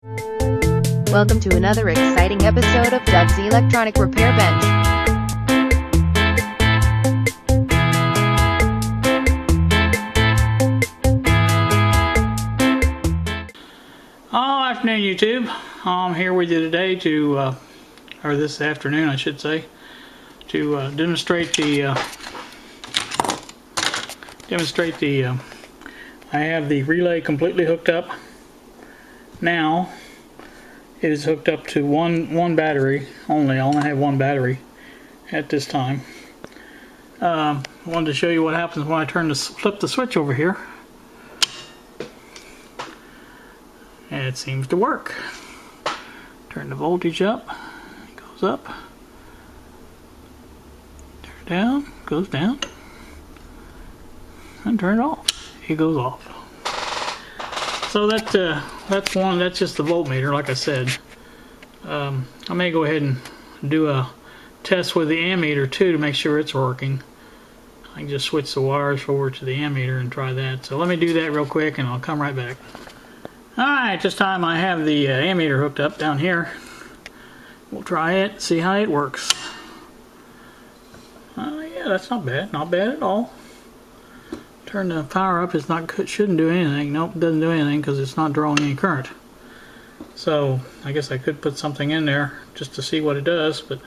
Welcome to another exciting episode of Doug's Electronic Repair Bench. Afternoon, YouTube. I'm here with you today to, or this afternoon I should say, to demonstrate the, I have the relay completely hooked up. Now, it is hooked up to one battery only. I only have one battery at this time. I wanted to show you what happens when I flip the switch over here. And it seems to work. Turn the voltage up, it goes up. Turn it down, goes down. And turn it off, it goes off. So that's just the voltmeter, like I said. I may go ahead and do a test with the ammeter too to make sure it's working. I can just switch the wires over to the ammeter and try that. So let me do that real quick and I'll come right back. Alright, this time I have the ammeter hooked up down here. We'll try it, see how it works. Yeah, that's not bad at all. Turn the power up, shouldn't do anything. Nope, it doesn't do anything because it's not drawing any current. So, I guess I could put something in there just to see what it does, but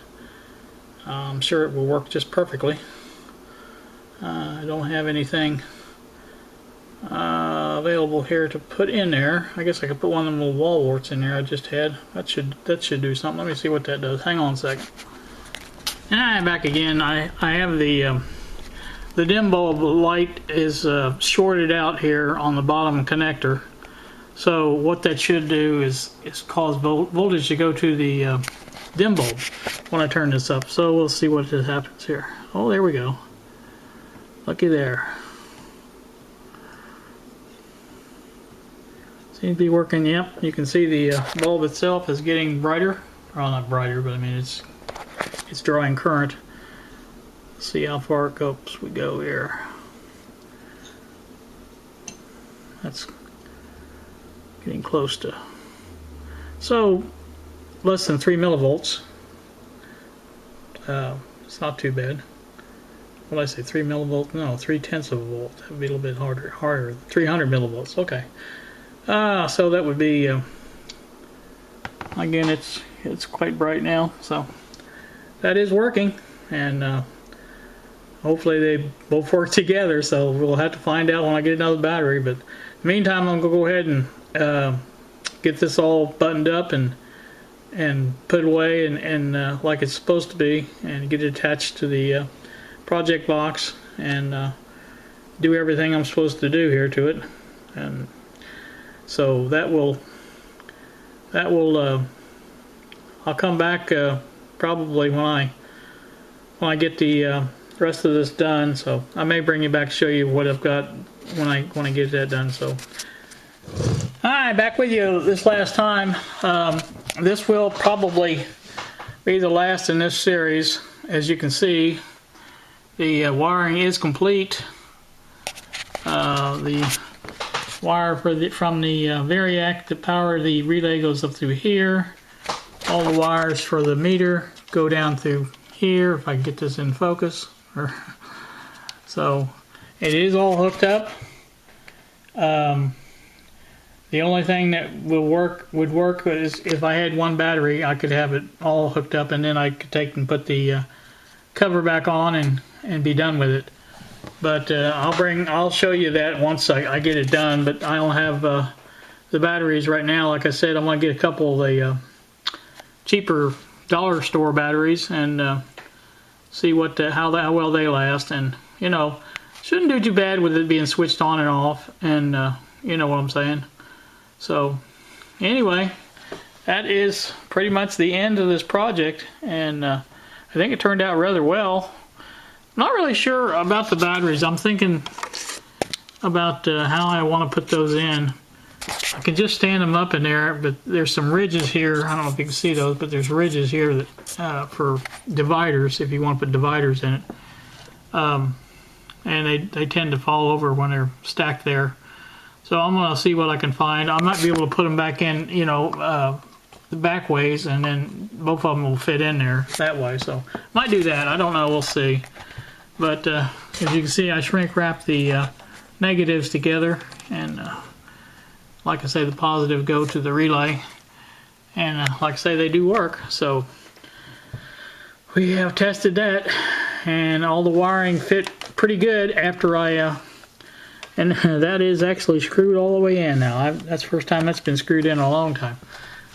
I'm sure it will work just perfectly. I don't have anything available here to put in there. I guess I could put one of them little wall warts in there I just had. That should do something. Let me see what that does. Hang on a second. And I'm back again. I have the dim bulb light is shorted out here on the bottom connector. So what that should do is cause voltage to go to the dim bulb when I turn this up. So we'll see what happens here. Oh, there we go. Looky there. Seems to be working. Yep, you can see the bulb itself is getting brighter. Well, not brighter, but I mean it's drawing current. Let's see how far it goes. We go here. That's getting close to. So less than 3 millivolts. It's not too bad. What did I say? 3 millivolts? No, 3/10 of a volt. That would be a little bit harder. 300 millivolts. Okay. So that would be, again, it's quite bright now, so that is working, and hopefully they both work together, so we'll have to find out when I get another battery. But in the meantime, I'm going to go ahead and get this all buttoned up and put it away and like it's supposed to be, and get it attached to the project box, and do everything I'm supposed to do here to it. And so that will I'll come back probably when I get the rest of this done. So I may bring you back to show you what I've got when I get that done. So alright, back with you this last time. This will probably be the last in this series. As you can see, the wiring is complete. The wire from the variac to power the relay goes up through here. All the wires for the meter go down through here, if I can get this in focus. So it is all hooked up. The only thing that would work is if I had one battery, I could have it all hooked up, and then I could take and put the cover back on and be done with it. But I'll show you that once I get it done. But I don't have the batteries right now. Like I said, I'm gonna get a couple of the cheaper dollar store batteries and see how well they last. And you know, shouldn't do too bad with it being switched on and off. And you know what I'm saying. So anyway, that is pretty much the end of this project, and I think it turned out rather well. Not really sure about the batteries. I'm thinking about how I want to put those in. I can just stand them up in there, but there's some ridges here. I don't know if you can see those, but there's ridges here that for dividers, if you want to put dividers in it. And they tend to fall over when they're stacked there. So I'm gonna see what I can find. I might be able to put them back in, you know, the back ways, and then both of them will fit in there that way. So might do that. I don't know. We'll see. But as you can see, I shrink wrap the negatives together, and like I say, the positive go to the relay, and like I say, they do work. So we have tested that, and all the wiring fit pretty good after I and that is actually screwed all the way in now. That's the first time that's been screwed in a long time,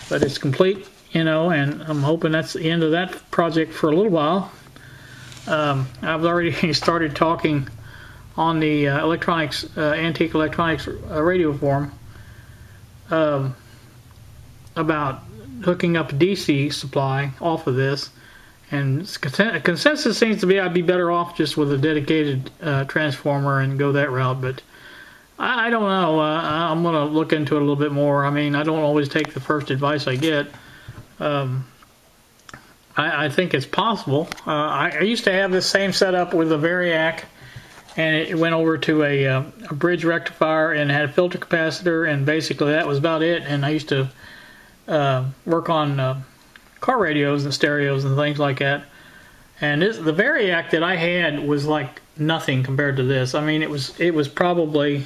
but it's complete, you know, and I'm hoping that's the end of that project for a little while. I've already started talking on the electronics, antique electronics radio forum about hooking up a DC supply off of this, and consensus seems to be I'd be better off just with a dedicated transformer and go that route, but I don't know. I'm going to look into it a little bit more. I mean, I don't always take the first advice I get. I think it's possible. I used to have this same setup with a Variac, and it went over to a bridge rectifier and had a filter capacitor, and basically that was about it. And I used to work on car radios and stereos and things like that. And the Variac that I had was like nothing compared to this. I mean, it was probably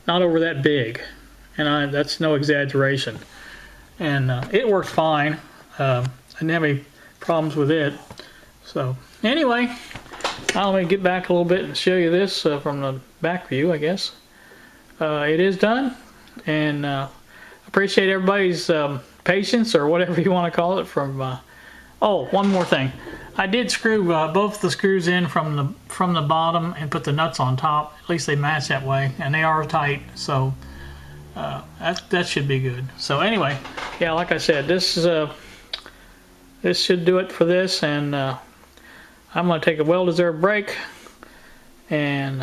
not over that big, and that's no exaggeration. And it worked fine. I didn't have any problems with it. So anyway, let me get back a little bit and show you this from the back view, I guess. It is done, and appreciate everybody's patience, or whatever you want to call it. Oh, one more thing. I did screw both the screws in from the bottom and put the nuts on top. At least they match that way, and they are tight, so that should be good. So anyway, yeah, like I said, this should do it for this, and I'm going to take a well-deserved break and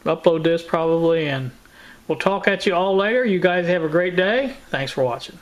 upload this probably, and we'll talk at you all later. You guys have a great day. Thanks for watching.